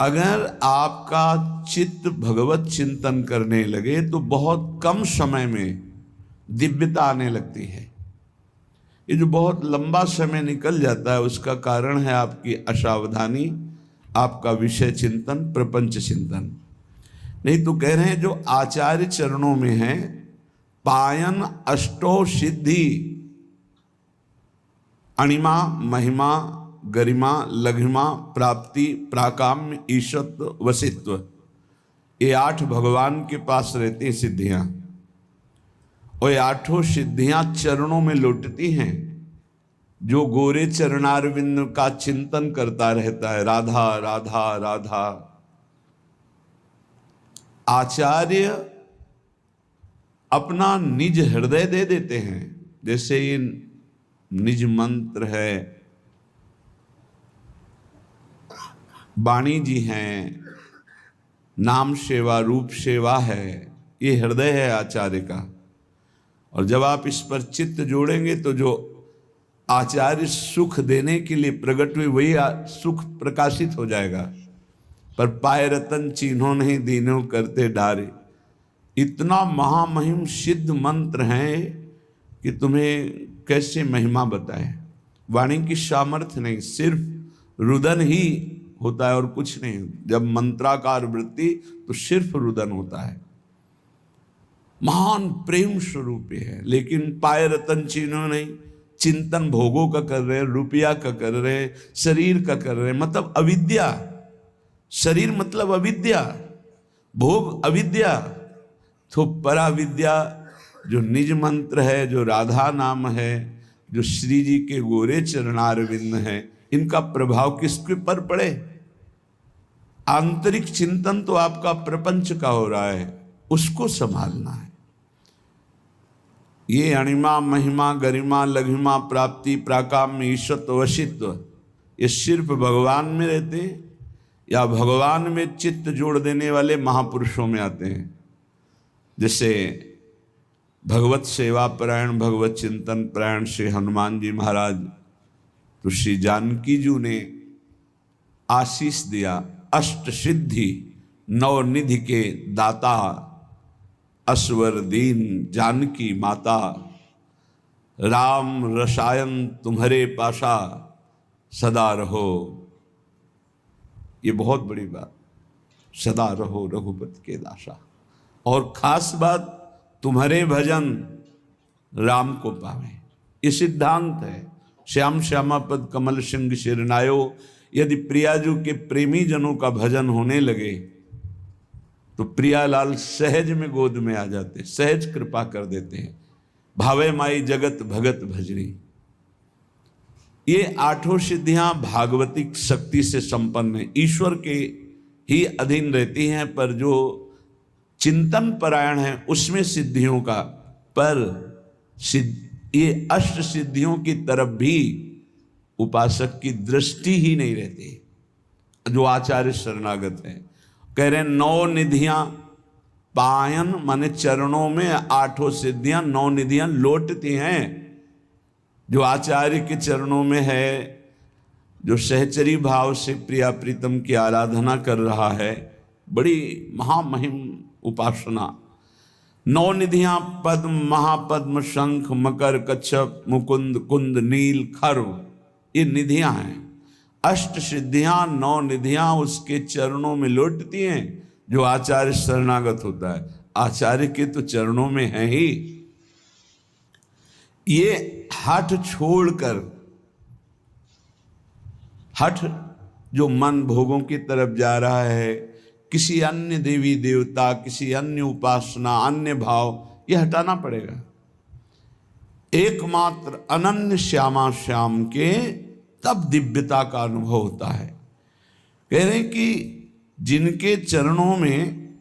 अगर आपका चित्त भगवत चिंतन करने लगे तो बहुत कम समय में दिव्यता आने लगती है। ये जो बहुत लंबा समय निकल जाता है उसका कारण है आपकी असावधानी, आपका विषय चिंतन, प्रपंच चिंतन। नहीं तो कह रहे हैं जो आचार्य चरणों में है, पायन अष्टो सिद्धि, अणिमा, महिमा, गरिमा, लघिमा, प्राप्ति, प्राकाम्य, ईशत्व, वसित्व, ये 8 भगवान के पास रहती हैं सिद्धियां। और ये 8 सिद्धियां चरणों में लौटती हैं। जो गोरे चरणारविंद का चिंतन करता रहता है, राधा राधा राधा। आचार्य अपना निज हृदय दे देते हैं। जैसे ये निज मंत्र है, वाणी जी हैं, नाम सेवा, रूप सेवा है, ये हृदय है आचार्य का। और जब आप इस पर चित्त जोड़ेंगे तो जो आचार्य सुख देने के लिए प्रकट हुए वही सुख प्रकाशित हो जाएगा। पर पाए रतन चिन्हों नहीं दीनों करते डारे, इतना महामहिम सिद्ध मंत्र है कि तुम्हें कैसे महिमा बताए। वाणी की सामर्थ्य नहीं, सिर्फ रुदन ही होता है और कुछ नहीं। जब मंत्राकार वृत्ति तो सिर्फ रुदन होता है। महान प्रेम स्वरूप है, लेकिन पाए रतन चिन्हों नहीं, चिंतन भोगों का कर रहे हैं, रुपया का कर रहे हैं, शरीर का कर रहे हैं, मतलब अविद्या। शरीर मतलब अविद्या, भोग अविद्या। तो पराविद्या जो निज मंत्र है, जो राधा नाम है, जो श्री जी के गोरे चरणारविंद है, इनका प्रभाव किसके पर पड़े? आंतरिक चिंतन तो आपका प्रपंच का हो रहा है, उसको संभालना है। ये अणिमा, महिमा, गरिमा, लघिमा, प्राप्ति, प्राकाम्य, ईशत्व, वशित्व, ये सिर्फ भगवान में रहते हैं या भगवान में चित्त जोड़ देने वाले महापुरुषों में आते हैं। जैसे भगवत सेवा परायण, भगवत चिंतन परायण श्री हनुमान जी महाराज, तो श्री जानकी जी ने आशीष दिया, अष्ट सिद्धि 9 निधि के दाता, असवर दीन जानकी माता, राम रसायन तुम्हारे पाशा, सदा रहो। ये बहुत बड़ी बात, सदा रहो रघुपति के दासा। और खास बात, तुम्हारे भजन राम को पावे, ये सिद्धांत है। श्याम श्यामा पद कमल सिंह शिरनायो। यदि प्रियाजू के प्रेमी जनों का भजन होने लगे तो प्रियालाल सहज में गोद में आ जाते, सहज कृपा कर देते हैं। भावे माई जगत भगत भजरी। ये 8 सिद्धियां भागवतिक शक्ति से संपन्न है, ईश्वर के ही अधीन रहती हैं। पर जो चिंतन परायण है उसमें सिद्धियों का, पर ये अष्ट सिद्धियों की तरफ भी उपासक की दृष्टि ही नहीं रहती। जो आचार्य शरणागत है, कह रहे हैं 9 निधियां पायन, माने चरणों में 8 सिद्धियां, 9 निधियां लौटती हैं। जो आचार्य के चरणों में है, जो सहचरी भाव से प्रिया प्रीतम की आराधना कर रहा है, बड़ी महामहिम उपासना। 9 निधियां पद्म, महापद्म, शंख, मकर, कच्छप, मुकुंद, कुंद, नील, खर्व, ये निधियां हैं। अष्ट सिद्धियां, 9 निधियां उसके चरणों में लौटती हैं। जो आचार्य शरणागत होता है, आचार्य के तो चरणों में है ही। ये हठ छोड़कर, हठ जो मन भोगों की तरफ जा रहा है, किसी अन्य देवी देवता, किसी अन्य उपासना, अन्य भाव, यह हटाना पड़ेगा। एकमात्र अनन्य श्यामा श्याम के तब दिव्यता का अनुभव होता है। कह रहे हैं कि जिनके चरणों में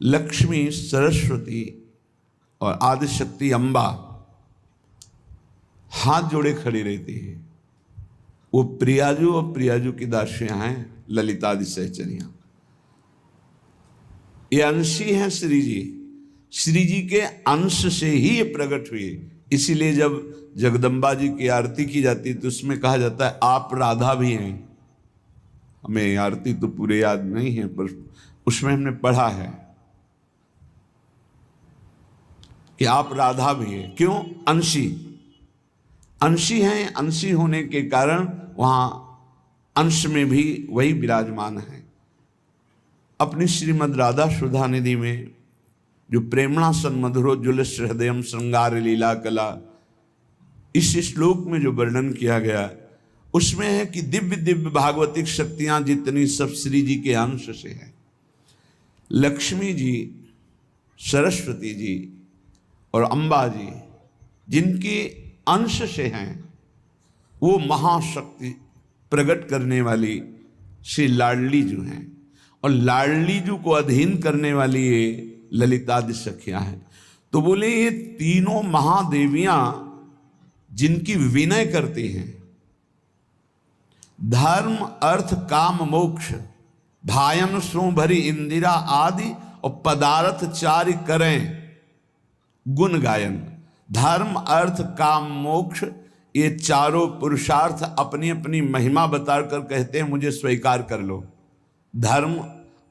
लक्ष्मी, सरस्वती और आदिशक्ति अम्बा हाथ जोड़े खड़ी रहती है, वो प्रियाजू और प्रियाजू की दासियां हैं, ललितादि सहचरियां। ये अंशी हैं श्री जी, श्री जी के अंश से ही ये प्रकट हुए। इसीलिए जब जगदम्बा जी की आरती की जाती है तो उसमें कहा जाता है आप राधा भी हैं। हमें आरती तो पूरे याद नहीं है, पर उसमें हमने पढ़ा है कि आप राधा भी है। क्यों? अंशी, अंशी हैं। अंशी होने के कारण वहां अंश में भी वही विराजमान है। अपनी श्रीमद् राधा सुधा निधि में जो प्रेमणा सन्मधुरोज्ज्वल हृदयम श्रृंगार लीला कला, इस श्लोक में जो वर्णन किया गया उसमें है कि दिव्य दिव्य भागवतिक शक्तियां जितनी सब श्री जी के अंश से है। लक्ष्मी जी, सरस्वती जी और अम्बा जी जिनके अंश से हैं, वो महाशक्ति प्रकट करने वाली श्री लाडली जी हैं, और लाडली जी को अधीन करने वाली ये ललितादि सखियां हैं। तो बोले ये तीनों महादेवियां जिनकी विनय करती हैं, धर्म अर्थ काम मोक्ष भायन सो भरी इंदिरा आदि और पदार्थ चारि करें गुण गायन। धर्म अर्थ काम मोक्ष, ये चारों पुरुषार्थ अपनी अपनी महिमा बताकर कहते हैं मुझे स्वीकार कर लो। धर्म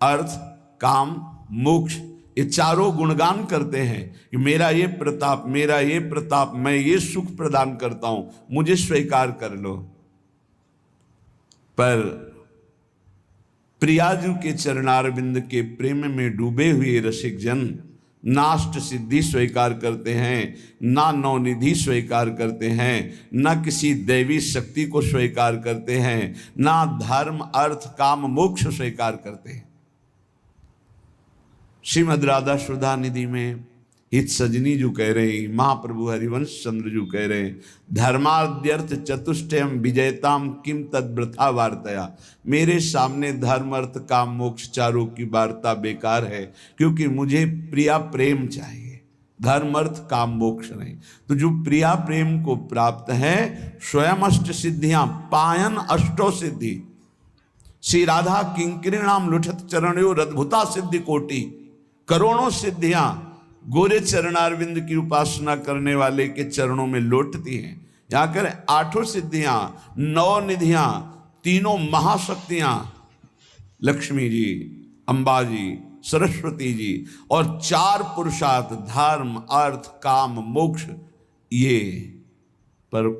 अर्थ काम मोक्ष, ये चारों गुणगान करते हैं कि मेरा ये प्रताप, मेरा ये प्रताप, मैं ये सुख प्रदान करता हूं, मुझे स्वीकार कर लो। पर प्रियाजू के चरणारविंद के प्रेम में डूबे हुए रसिक जन नाष्ट सिद्धि स्वीकार करते हैं, ना नवनिधि स्वीकार करते हैं, ना किसी दैवी शक्ति को स्वीकार करते हैं, ना धर्म अर्थ काम मोक्ष स्वीकार करते हैं। श्रीमद् राधा सुधा निधि में हित सजनी जो कह रहे हैं, महाप्रभु हरिवंश चंद्र जो कह रहे हैं, धर्माद्यर्थ चतुष्टयम विजयताम किम तद्व्रथा वार्तया। मेरे सामने धर्म अर्थ काम मोक्ष चारों की वार्ता बेकार है, क्योंकि मुझे प्रिया प्रेम चाहिए, धर्म अर्थ काम मोक्ष नहीं। तो जो प्रिया प्रेम को प्राप्त है, स्वयं अष्ट सिद्धियां पायन अष्टो सिद्धि, श्री राधा किंकरीणाम लुठत चरणों अद्भुता सिद्धि कोटि, करोड़ों सिद्धियां गोरे चरणारविंद की उपासना करने वाले के चरणों में लौटती हैं। यहाँ कर 8 सिद्धियां, 9 निधियां, तीनों महाशक्तियां, लक्ष्मी जी, अम्बा जी, सरस्वती जी, और 4 पुरुषार्थ धर्म अर्थ काम मोक्ष, ये पर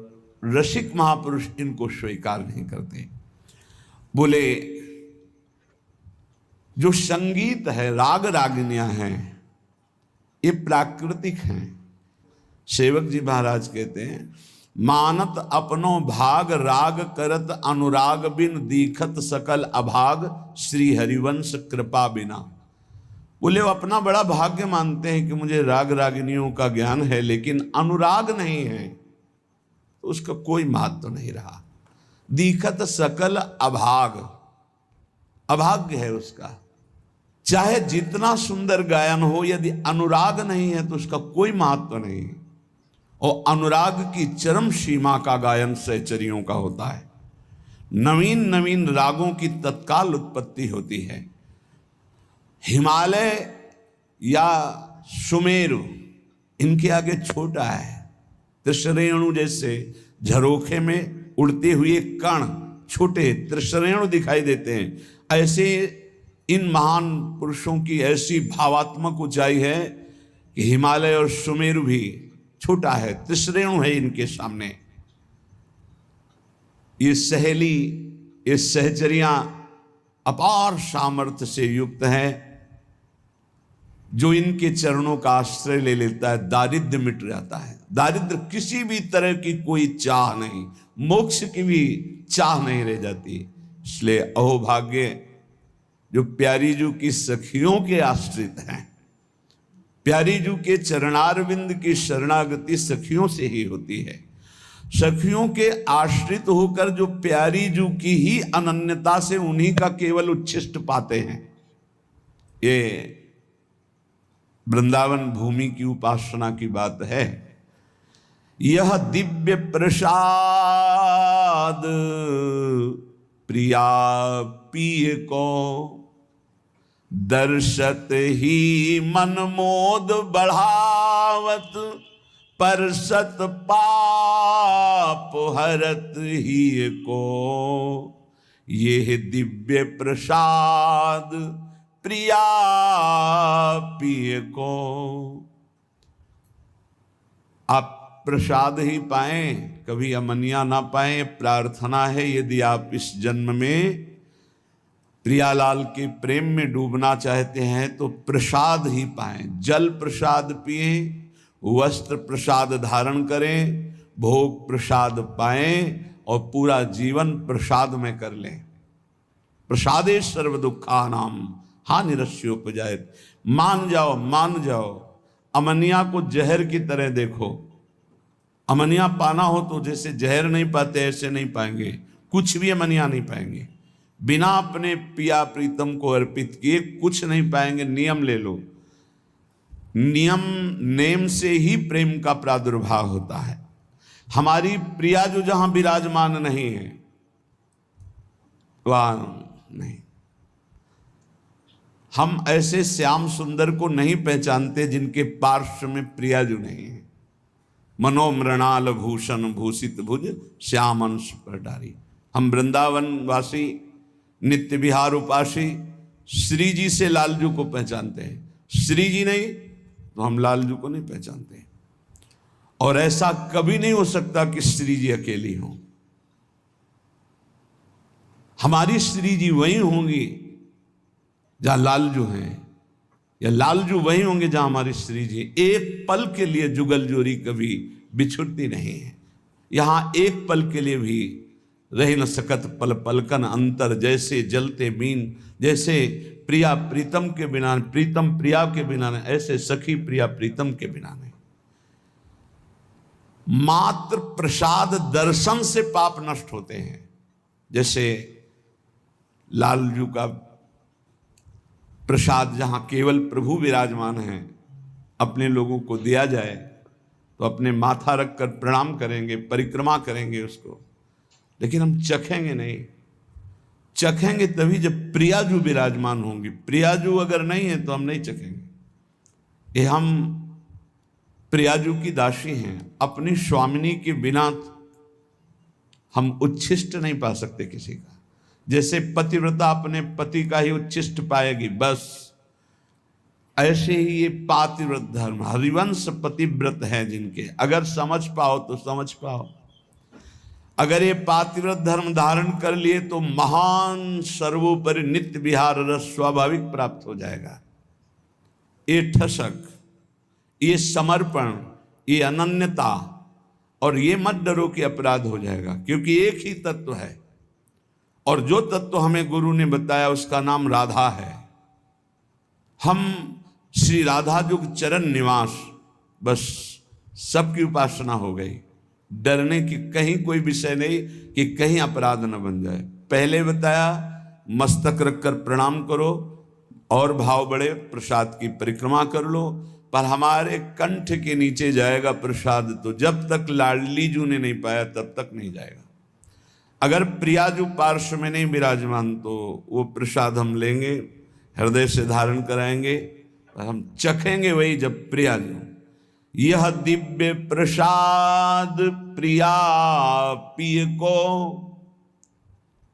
रसिक महापुरुष इनको स्वीकार नहीं करते। बोले जो संगीत है, राग रागिनियां हैं, ये प्राकृतिक हैं। सेवक जी महाराज कहते हैं, मानत अपनो भाग राग करत अनुराग बिन दीखत सकल अभाग श्री हरिवंश कृपा बिना। बोले वो अपना बड़ा भाग्य मानते हैं कि मुझे राग रागिनियों का ज्ञान है, लेकिन अनुराग नहीं है तो उसका कोई महत्व नहीं रहा। दीखत सकल अभाग, अभाग्य है उसका। चाहे जितना सुंदर गायन हो, यदि अनुराग नहीं है तो उसका कोई महत्व नहीं। और अनुराग की चरम सीमा का गायन सहचरियों का होता है। नवीन नवीन रागों की तत्काल उत्पत्ति होती है। हिमालय या सुमेरु इनके आगे छोटा है। त्रिशरेणु जैसे झरोखे में उड़ते हुए कण छोटे त्रिशरेणु दिखाई देते हैं, ऐसे इन महान पुरुषों की ऐसी भावात्मक ऊंचाई है कि हिमालय और सुमेरु भी छोटा है, त्रिशरेणु है इनके सामने। ये सहेली, ये सहचरियां अपार सामर्थ्य से युक्त है। जो इनके चरणों का आश्रय ले लेता है, दारिद्र्य मिट जाता है। दारिद्र्य किसी भी तरह की कोई चाह नहीं, मोक्ष की भी चाह नहीं रह जाती। इसलिए अहोभाग्य जो प्यारी जू की सखियों के आश्रित हैं। प्यारी जू के चरणारविंद की शरणागति सखियों से ही होती है। सखियों के आश्रित होकर जो प्यारी जू की ही अनन्यता से उन्हीं का केवल उच्छिष्ट पाते हैं। ये वृंदावन भूमि की उपासना की बात है। यह दिव्य प्रसाद प्रिया पिय को दर्शत ही मन मोद बढ़ावत, परसत पाप हरत ही को। ये है दिव्य प्रसाद प्रिया पिए को। आप प्रसाद ही पाएं, कभी अमनिया ना पाएं, प्रार्थना है यदि आप इस जन्म में प्रियालाल के प्रेम में डूबना चाहते हैं तो प्रसाद ही पाएं। जल प्रसाद पिए, वस्त्र प्रसाद धारण करें, भोग प्रसाद पाएं और पूरा जीवन प्रसाद में कर लें। प्रसादे सर्व दुखानाम हानिरस्योपजायत। मान जाओ, मान जाओ। अमनिया को जहर की तरह देखो। अमनिया पाना हो तो जैसे जहर नहीं पाते ऐसे नहीं पाएंगे, कुछ भी अमनिया नहीं पाएंगे। बिना अपने पिया प्रीतम को अर्पित किए कुछ नहीं पाएंगे। नियम ले लो, नियम नेम से ही प्रेम का प्रादुर्भाव होता है। हमारी प्रिया जो जहां विराजमान नहीं है वहां नहीं। हम ऐसे श्याम सुंदर को नहीं पहचानते जिनके पार्श्व में प्रिया जो नहीं है। मनोमृणाल भूषण भूषित भुज श्याम अंश प्रटारी। हम वृंदावन वासी नित्य विहार उपासी श्री जी से लालजू को पहचानते हैं। श्री जी नहीं तो हम लालजू को नहीं पहचानते। और ऐसा कभी नहीं हो सकता कि श्री जी अकेली हो। हमारी श्री जी वही होंगी जहां लालजू हैं, या लालजू वही होंगे जहां हमारी श्री जी। एक पल के लिए जुगल जोरी कभी बिछुड़ती नहीं है। यहां एक पल के लिए भी रही न सकत पल पलकन अंतर। जैसे जलते बीन, जैसे प्रिया प्रीतम के बिना, प्रीतम प्रिया के बिना नहीं, ऐसे सखी प्रिया प्रीतम के बिना नहीं। मात्र प्रसाद दर्शन से पाप नष्ट होते हैं। जैसे लालजू का प्रसाद जहां केवल प्रभु विराजमान हैं, अपने लोगों को दिया जाए तो अपने माथा रखकर प्रणाम करेंगे, परिक्रमा करेंगे उसको, लेकिन हम चखेंगे नहीं। चखेंगे तभी जब प्रियाजू विराजमान होंगी। प्रियाजू अगर नहीं है तो हम नहीं चखेंगे। ये हम प्रियाजू की दासी हैं। अपनी स्वामिनी के बिना हम उच्छिष्ट नहीं पा सकते किसी का। जैसे पतिव्रता अपने पति का ही उच्छिष्ट पाएगी, बस ऐसे ही ये पातिव्रत धर्म, हरिवंश पतिव्रत है जिनके, अगर समझ पाओ तो समझ पाओ। अगर ये पातिव्रत धर्म धारण कर लिए तो महान सर्वोपरि नित्य विहार रस स्वाभाविक प्राप्त हो जाएगा। ये ठसक, ये समर्पण, ये अनन्यता, और ये मत डरो कि अपराध हो जाएगा, क्योंकि एक ही तत्व है। और जो तत्व हमें गुरु ने बताया उसका नाम राधा है। हम श्री राधा जुग चरण निवास, बस सबकी उपासना हो गई। डरने की कहीं कोई विषय नहीं कि कहीं अपराध न बन जाए। पहले बताया मस्तक रखकर प्रणाम करो और भाव बढ़े, प्रसाद की परिक्रमा कर लो, पर हमारे कंठ के नीचे जाएगा प्रसाद तो जब तक लाडली जू ने नहीं पाया तब तक नहीं जाएगा। अगर प्रियाजू पार्श्व में नहीं विराजमान तो वो प्रसाद हम लेंगे, हृदय से धारण कराएंगे, और हम चखेंगे वही जब प्रियाजू। यह दिव्य प्रसाद प्रिया पिय को,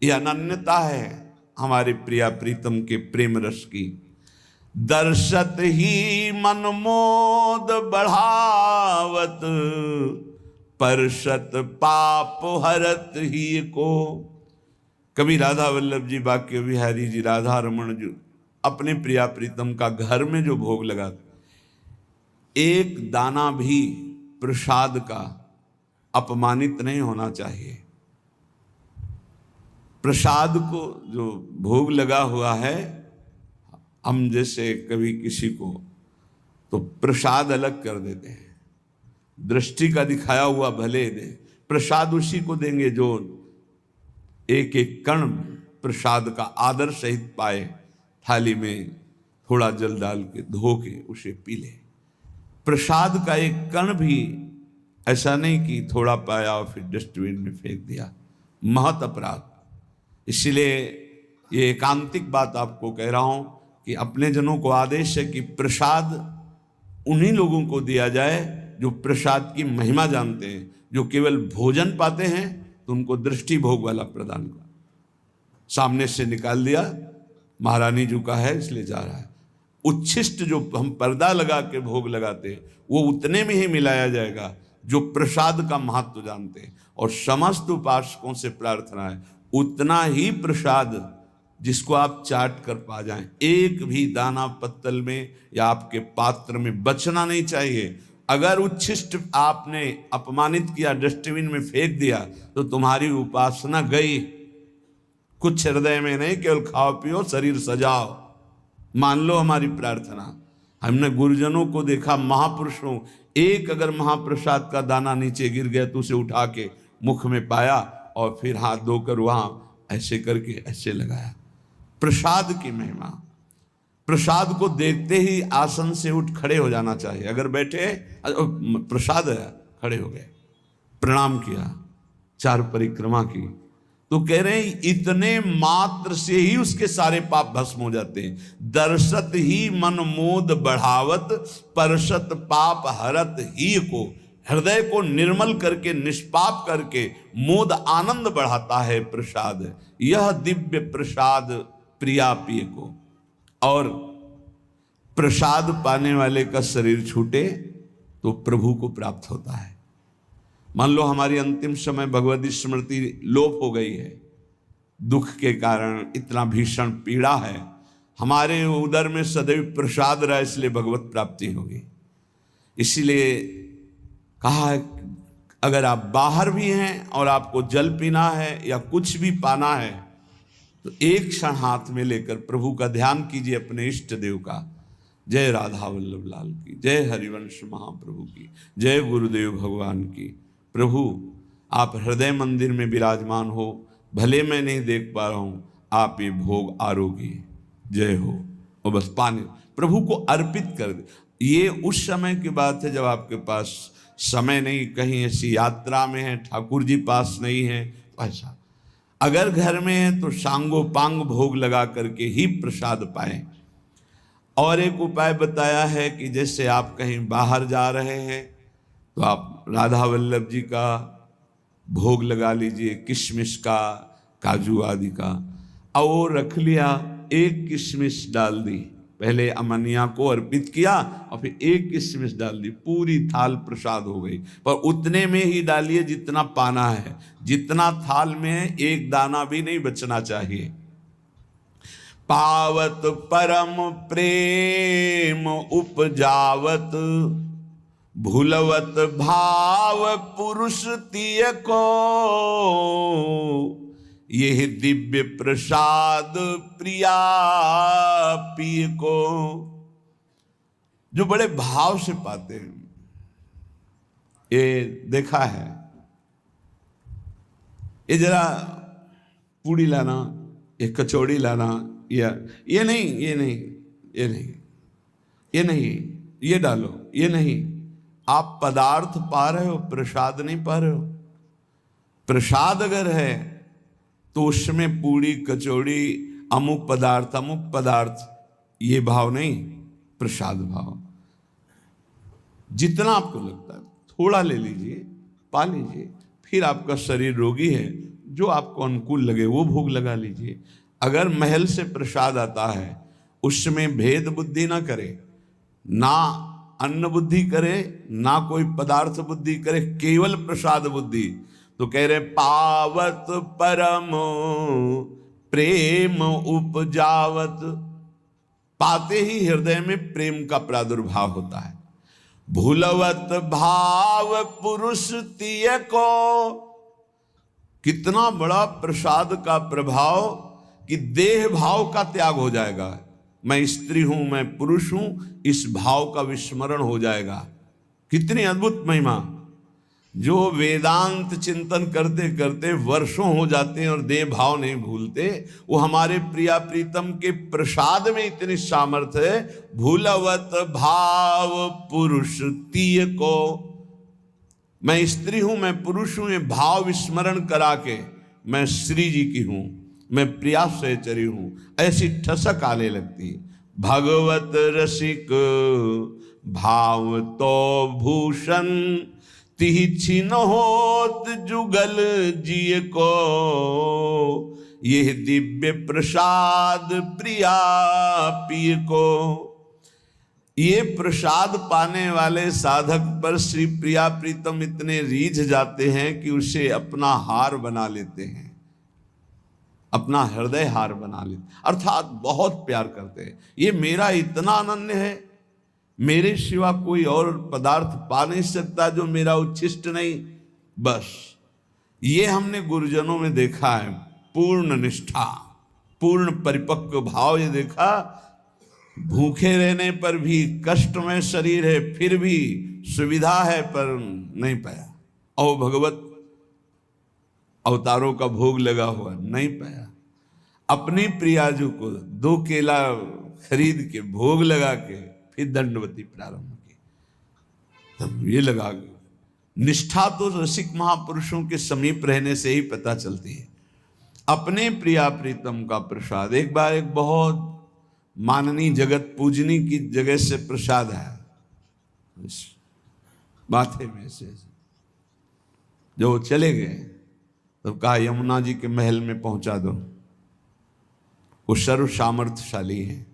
यह अनन्यता है हमारे प्रिया प्रीतम के प्रेम रस की। दर्शत ही मन मोद बढ़ावत, परशत पाप हरत ही को। कभी राधा वल्लभ जी बाक्य बिहारी जी, राधा रमन जी अपने प्रिया प्रीतम का घर में जो भोग लगाते, एक दाना भी प्रसाद का अपमानित नहीं होना चाहिए। प्रसाद को जो भोग लगा हुआ है, हम जैसे कभी किसी को तो प्रसाद अलग कर देते हैं, दृष्टि का दिखाया हुआ भले दे, प्रसाद उसी को देंगे जो एक एक कण प्रसाद का आदर सहित पाए। थाली में थोड़ा जल डाल के धो के उसे पी ले। प्रसाद का एक कण भी ऐसा नहीं कि थोड़ा पाया और फिर डस्टबिन में फेंक दिया, महत अपराध। इसलिए ये एकांतिक बात आपको कह रहा हूं कि अपने जनों को आदेश है कि प्रसाद उन्हीं लोगों को दिया जाए जो प्रसाद की महिमा जानते हैं। जो केवल भोजन पाते हैं तो उनको दृष्टि भोग वाला प्रदान कर। सामने से निकाल दिया, महारानी जी का है इसलिए जा रहा है। उच्छिष्ट जो हम पर्दा लगा के भोग लगाते वो उतने में ही मिलाया जाएगा जो प्रसाद का महत्व जानते हैं। और समस्त उपासकों से प्रार्थना है उतना ही प्रसाद जिसको आप चाट कर पा जाएं, एक भी दाना पत्तल में या आपके पात्र में बचना नहीं चाहिए। अगर उच्छिष्ट आपने अपमानित किया, डस्टबिन में फेंक दिया, तो तुम्हारी उपासना गई। कुछ हृदय में नहीं, केवल खाओ पियो शरीर सजाओ, मान लो हमारी प्रार्थना। हमने गुरुजनों को देखा, महापुरुषों, एक अगर महाप्रसाद का दाना नीचे गिर गया तो उसे उठा के मुख में पाया और फिर हाथ धोकर वहां ऐसे करके ऐसे लगाया। प्रसाद की महिमा, प्रसाद को देखते ही आसन से उठ खड़े हो जाना चाहिए। अगर बैठे प्रसाद है, खड़े हो गए, प्रणाम किया, 4 परिक्रमा की, तो कह रहे हैं इतने मात्र से ही उसके सारे पाप भस्म हो जाते हैं। दर्शत ही मन मोद बढ़ावत, परसत पाप हरत ही को। हृदय को निर्मल करके, निष्पाप करके मोद आनंद बढ़ाता है प्रसाद। यह दिव्य प्रसाद प्रिया पिय को। और प्रसाद पाने वाले का शरीर छूटे तो प्रभु को प्राप्त होता है। मान लो हमारी अंतिम समय भगवती स्मृति लोप हो गई है, दुख के कारण इतना भीषण पीड़ा है, हमारे उदर में सदैव प्रसाद रहा, इसलिए भगवत प्राप्ति होगी। इसीलिए कहा है अगर आप बाहर भी हैं और आपको जल पीना है या कुछ भी पाना है तो एक क्षण हाथ में लेकर प्रभु का ध्यान कीजिए, अपने इष्ट देव का। जय राधा वल्लभ लाल की, जय हरिवंश महाप्रभु की, जय गुरुदेव भगवान की। प्रभु आप हृदय मंदिर में विराजमान हो, भले मैं नहीं देख पा रहा हूँ, आप ये भोग आरोगी, जय हो। और बस पानी प्रभु को अर्पित कर दे। ये उस समय की बात है जब आपके पास समय नहीं, कहीं ऐसी यात्रा में है, ठाकुर जी पास नहीं है, ऐसा। अगर घर में है तो सांगो पांग भोग लगा करके ही प्रसाद पाएं। और एक उपाय बताया है कि जैसे आप कहीं बाहर जा रहे हैं तो आप राधा वल्लभ जी का भोग लगा लीजिए, किशमिश का, काजू आदि का, और रख लिया, एक किशमिश डाल दी, पहले अमनिया को अर्पित किया और फिर एक किशमिश डाल दी, पूरी थाल प्रसाद हो गई। पर उतने में ही डालिए जितना पाना है, जितना थाल में है एक दाना भी नहीं बचना चाहिए। पावत परम प्रेम उपजावत, भूलवत भाव पुरुष तिय को, यह दिव्य प्रसाद प्रिया पिय को। जो बड़े भाव से पाते हैं, ये देखा है। ये जरा पूड़ी लाना, ये कचौड़ी लाना, ये नहीं, ये नहीं, ये नहीं, ये नहीं, ये डालो, ये नहीं। आप पदार्थ पा रहे हो, प्रसाद नहीं पा रहे हो। प्रसाद अगर है तो उसमें पूड़ी कचौड़ी अमुक पदार्थ, ये भाव नहीं, प्रसाद भाव। जितना आपको लगता है थोड़ा ले लीजिए, पा लीजिए, फिर आपका शरीर रोगी है, जो आपको अनुकूल लगे वो भोग लगा लीजिए। अगर महल से प्रसाद आता है उसमें भेद बुद्धि ना करे, ना अन्न बुद्धि करे, ना कोई पदार्थ बुद्धि करे, केवल प्रसाद बुद्धि, तो कह रहे पावत परम प्रेम उपजावत। पाते ही हृदय में प्रेम का प्रादुर्भाव होता है। भूलवत भाव पुरुष तिय को। कितना बड़ा प्रसाद का प्रभाव कि देह भाव का त्याग हो जाएगा। मैं स्त्री हूं, मैं पुरुष हूं, इस भाव का विस्मरण हो जाएगा। कितनी अद्भुत महिमा। जो वेदांत चिंतन करते करते वर्षों हो जाते हैं और देह भाव नहीं भूलते, वो हमारे प्रिया प्रीतम के प्रसाद में इतनी सामर्थ्य है। भूलवत भाव पुरुष तिय को। मैं स्त्री हूं, मैं पुरुष हूं, ये भाव विस्मरण करा के मैं श्री जी की हूं, मैं प्रिया सहचरी हूं, ऐसी ठसक आने लगती। भगवत रसिक भाव तो भूषण, तिहि छिन होत जुगल जिय को। ये दिव्य प्रसाद प्रिया पिय को। ये प्रसाद पाने वाले साधक पर श्री प्रिया प्रीतम इतने रीझ जाते हैं कि उसे अपना हार बना लेते हैं, अपना हृदय हार बना लेते, अर्थात बहुत प्यार करते हैं। ये मेरा इतना अनन्य है, मेरे सिवा कोई और पदार्थ पा नहीं सकता जो मेरा उच्छिष्ट नहीं। बस ये हमने गुरुजनों में देखा है, पूर्ण निष्ठा, पूर्ण परिपक्व भाव। ये देखा, भूखे रहने पर भी, कष्ट में शरीर है फिर भी, सुविधा है पर नहीं पाया। और भगवत अवतारों का भोग लगा हुआ, नहीं पाया। अपनी प्रियाजू को 2 केला खरीद के भोग लगा के फिर दंडवती प्रारंभ की। तब ये लगा, निष्ठा तो रसिक महापुरुषों के समीप रहने से ही पता चलती है। अपने प्रिया प्रीतम का प्रसाद। एक बार एक बहुत माननीय जगत पूजनी की जगह से प्रसाद आया, माथे में से। जो चले गए तो कहा यमुना जी के महल में पहुंचा दो, वो सर्व सामर्थ्यशाली है।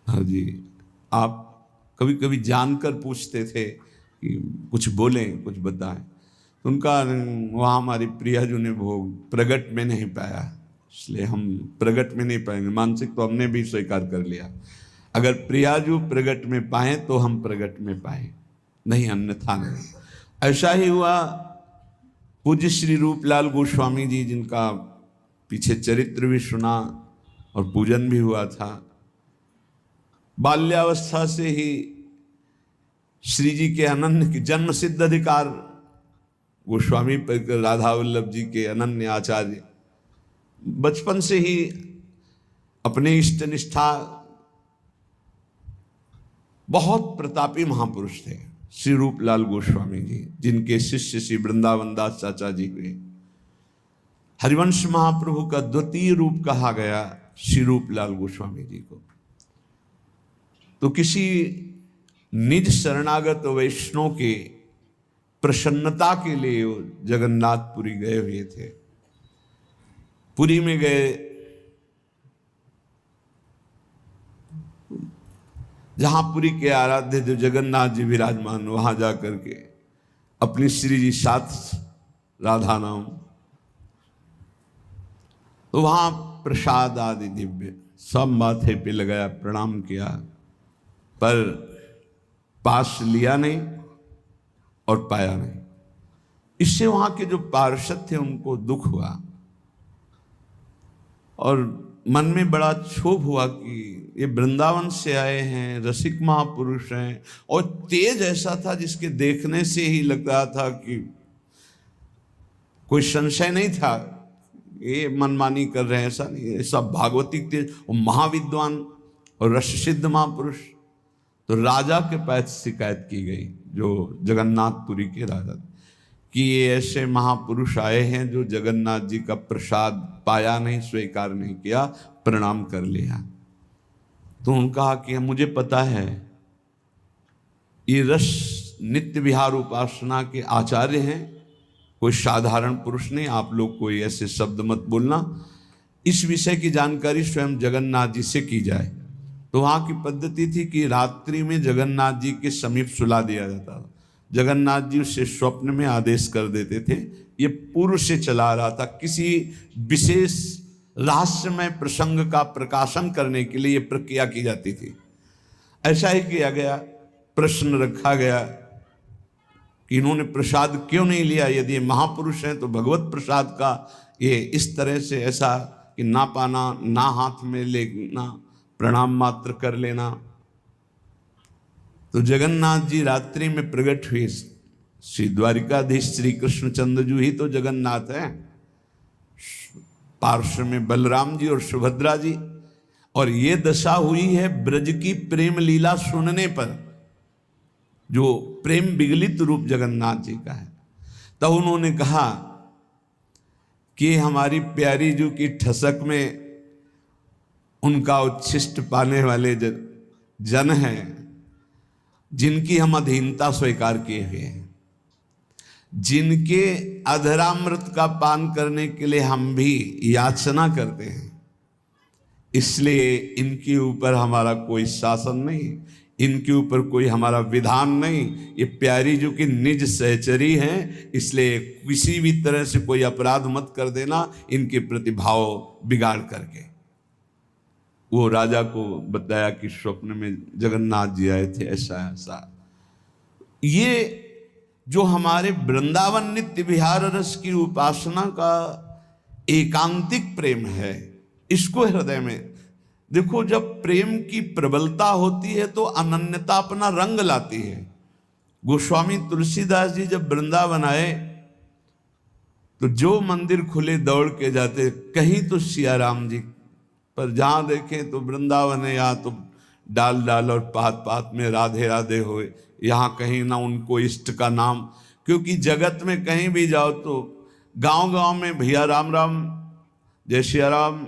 हाँ जी, आप कभी कभी जानकर पूछते थे कि कुछ बोलें, कुछ बताएं, तो उनका वहाँ हमारी प्रियाजू ने भोग प्रगट में नहीं पाया, इसलिए हम प्रगट में नहीं पाएंगे। मानसिक तो हमने भी स्वीकार कर लिया, अगर प्रियाजू प्रगट में पाए तो हम प्रगट में पाए, नहीं अन्यथा नहीं। ऐसा ही हुआ पूज्य श्री रूपलाल गोस्वामी जी, जिनका पीछे चरित्र भी सुना और पूजन भी हुआ था। बाल्यावस्था से ही श्री जी के अनन्य की जन्म सिद्ध अधिकार, गोस्वामी राधा वल्लभ जी के अनन्य आचार्य, बचपन से ही अपने इष्ट निष्ठा, बहुत प्रतापी महापुरुष थे श्री रूपलाल गोस्वामी जी, जिनके शिष्य श्री वृंदावन दास चाचा जी हुए। हरिवंश महाप्रभु का द्वितीय रूप कहा गया श्री रूपलाल गोस्वामी जी को। तो किसी निज शरणागत वैष्णव के प्रसन्नता के लिए वो जगन्नाथपुरी गए हुए थे। पुरी में गए, जहां पुरी के आराध्य जो जगन्नाथ जी विराजमान, वहां जाकर के अपनी श्री जी साथ राधा नाम, तो वहां प्रसाद आदि दिव्य सब माथे पे लगाया, प्रणाम किया, पर पास लिया नहीं और पाया नहीं। इससे वहां के जो पार्षद थे उनको दुख हुआ और मन में बड़ा क्षोभ हुआ कि ये वृंदावन से आए हैं, रसिक महापुरुष हैं, और तेज ऐसा था जिसके देखने से ही लग रहा था कि कोई संशय नहीं था ये मनमानी कर रहे हैं, ऐसा नहीं, सब भागवतिक तेज और महाविद्वान और रस सिद्ध महापुरुष। तो राजा के पास शिकायत की गई, जो जगन्नाथपुरी के राजा, कि ये ऐसे महापुरुष आए हैं जो जगन्नाथ जी का प्रसाद पाया नहीं, स्वीकार नहीं किया, प्रणाम कर लिया। तो उन्होंने कहा कि मुझे पता है ये रस नित्य विहार उपासना के आचार्य हैं, कोई साधारण पुरुष नहीं, आप लोग कोई ऐसे शब्द मत बोलना, इस विषय की जानकारी स्वयं जगन्नाथ जी से की जाए। तो वहाँ की पद्धति थी कि रात्रि में जगन्नाथ जी के समीप सुला दिया जाता था। जगन्नाथ जी उसे स्वप्न में आदेश कर देते थे। ये पूर्व से चला रहा था, किसी विशेष रहस्यमय प्रसंग का प्रकाशन करने के लिए ये प्रक्रिया की जाती थी। ऐसा ही किया गया। प्रश्न रखा गया कि इन्होंने प्रसाद क्यों नहीं लिया, यदि ये महापुरुष हैं तो भगवत प्रसाद का ये इस तरह से ऐसा कि ना पाना, ना हाथ में लेना, प्रणाम मात्र कर लेना। तो जगन्नाथ जी रात्रि में प्रकट हुए। श्री द्वारिकाधीश श्री कृष्णचंद्र जी ही तो जगन्नाथ हैं, पार्श्व में बलराम जी और सुभद्रा जी। और ये दशा हुई है ब्रज की प्रेम लीला सुनने पर, जो प्रेम विगलित रूप जगन्नाथ जी का है। तब उन्होंने कहा कि हमारी प्यारी जू की ठसक में उनका उच्छिष्ट पाने वाले जन हैं जिनकी हम अधीनता स्वीकार किए हुए हैं। जिनके अधरामृत का पान करने के लिए हम भी याचना करते हैं, इसलिए इनके ऊपर हमारा कोई शासन नहीं, इनके ऊपर कोई हमारा विधान नहीं। ये प्यारी जो कि निज सहचरी हैं, इसलिए किसी भी तरह से कोई अपराध मत कर देना इनके प्रति भाव बिगाड़ करके। वो राजा को बताया कि स्वप्न में जगन्नाथ जी आए थे, ऐसा ऐसा। ये जो हमारे वृंदावन नित्य विहार रस की उपासना का एकांतिक प्रेम है, इसको हृदय में देखो। जब प्रेम की प्रबलता होती है तो अनन्यता अपना रंग लाती है। गोस्वामी तुलसीदास जी जब वृंदावन आए तो जो मंदिर खुले दौड़ के जाते, कहीं तो सिया राम जी, पर जहां देखें तो वृंदावन है, या तो डाल डाल और पात पात में राधे राधे होए, यहाँ कहीं ना उनको इष्ट का नाम। क्योंकि जगत में कहीं भी जाओ तो गांव गांव में भैया राम राम, जय सिया राम,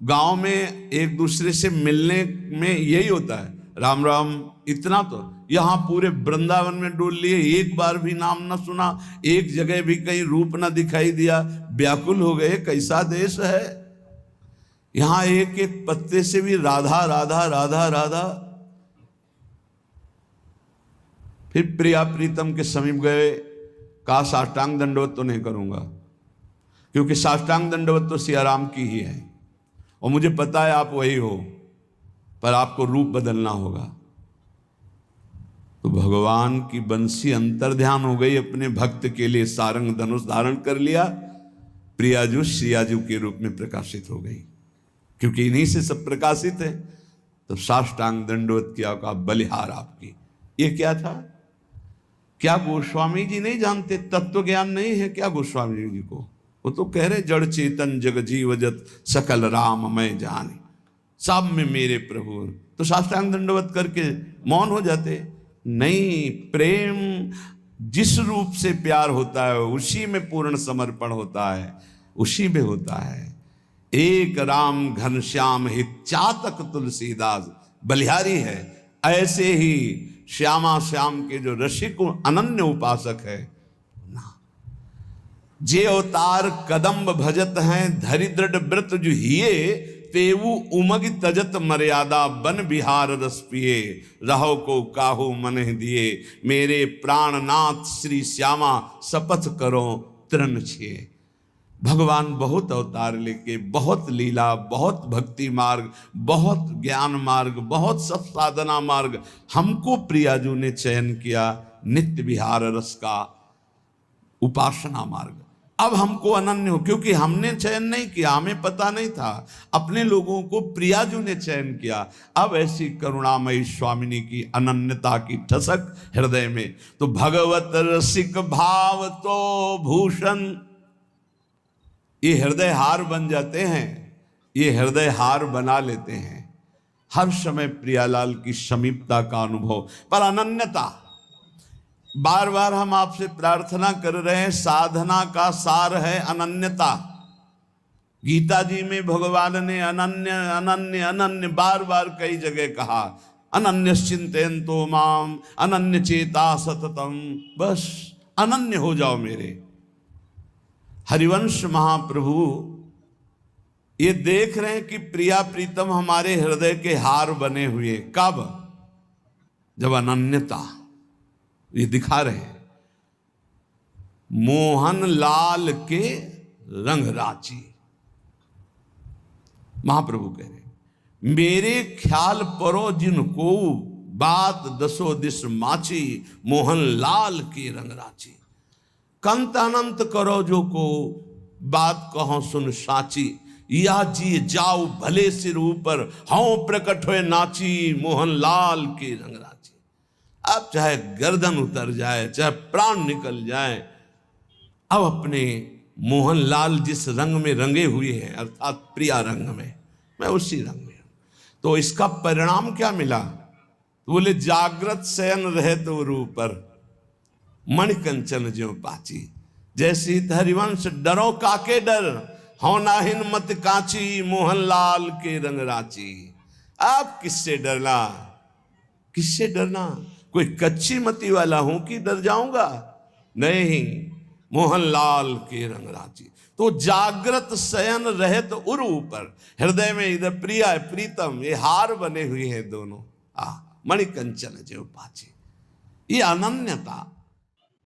गांव में एक दूसरे से मिलने में यही होता है, राम राम। इतना तो यहाँ पूरे वृंदावन में डोल लिए, एक बार भी नाम ना सुना, एक जगह भी कहीं रूप ना दिखाई दिया, व्याकुल हो गए, कैसा देश है। यहाँ एक एक पत्ते से भी राधा राधा राधा राधा। फिर प्रिया प्रीतम के समीप गए, कहा साष्टांग दंडवत तो नहीं करूंगा, क्योंकि साष्टांग दंडवत तो सियाराम की ही है और मुझे पता है आप वही हो, पर आपको रूप बदलना होगा। तो भगवान की बंसी अंतर्ध्यान हो गई, अपने भक्त के लिए सारंग धनुष धारण कर लिया, प्रियाजू श्रियाजू के रूप में प्रकाशित हो गई, क्योंकि इन्हीं से सब प्रकाशित है। तो साष्टांग दंडवत किया, का बलिहार आपकी। ये क्या था? क्या गोस्वामी जी नहीं जानते? तत्व ज्ञान नहीं है क्या गोस्वामी जी को? वो तो कह रहे जड़ चेतन जग जीवजत सकल राम मैं जाने, सब में मेरे प्रभु। तो साष्टांग दंडवत करके मौन हो जाते? नहीं, प्रेम जिस रूप से प्यार होता है उसी में पूर्ण समर्पण होता है, उसी में होता है। एक राम घनश्याम हित चातक तुलसीदास बलिहारी है। ऐसे ही श्यामा श्याम के जो रसिक अनन्य उपासक है ना, जे अवतार कदम्ब भजत हैं धरि दृढ़ व्रत जो हिये, तेवु उमग तजत मर्यादा बन बिहार रस पिए, रहो को काहू मन दिए, मेरे प्राणनाथ श्री श्यामा शपथ करो तृण छिए। भगवान बहुत अवतार लेके, बहुत लीला, बहुत भक्ति मार्ग, बहुत ज्ञान मार्ग, बहुत सब साधना मार्ग हमको प्रियाजू ने चयन किया, नित्य विहार रस का उपासना मार्ग। अब हमको अनन्य हो, क्योंकि हमने चयन नहीं किया, हमें पता नहीं था, अपने लोगों को प्रियाजू ने चयन किया। अब ऐसी करुणामयी स्वामिनी की अनन्यता की ठसक हृदय में, तो भगवत रसिक भाव तो भूषण, ये हृदय हार बन जाते हैं, ये हृदय हार बना लेते हैं। हर समय प्रियालाल की समीपता का अनुभव, पर अनन्यता। बार बार हम आपसे प्रार्थना कर रहे हैं, साधना का सार है अनन्यता। गीता जी में भगवान ने अनन्य अनन्य अनन्य बार बार कई जगह कहा, अनन्य चिंतयन्तो माम अनन्य चेता सततम, बस अनन्य हो जाओ मेरे। हरिवंश महाप्रभु ये देख रहे हैं कि प्रिया प्रीतम हमारे हृदय के हार बने हुए। कब? जब अनन्यता, ये दिखा रहे हैं। मोहन लाल के रंग राची, महाप्रभु कह रहे मेरे ख्याल परो जिनको बात दसो दिस माची, मोहन लाल के रंग राची। कंत अनंत करो जो को बात कहो सुन साची, या जी जाओ भले सिर ऊपर हाँ प्रकट हुए नाची, मोहन लाल के रंग राची। अब चाहे गर्दन उतर जाए, चाहे प्राण निकल जाए, अब अपने मोहन लाल जिस रंग में रंगे हुए हैं, अर्थात प्रिया रंग में, मैं उसी रंग में। तो इसका परिणाम क्या मिला? तो बोले जागृत शयन रहे तो रूपर, मणिकंचन ज्यों पाची। जैसी हरिवंश डरो काके डर, हो नाहिन मत काची, मोहन लाल के रंग राची। आप किससे डरना? किससे डरना? कोई कच्ची मती वाला हूं कि डर जाऊंगा? नहीं, मोहनलाल के रंग राची। तो जागृत शयन रहत उर ऊपर, हृदय में इधर प्रिया है प्रीतम, ये हार बने हुए हैं दोनों, मणिकंचन जो पाचे। ये अनन्यता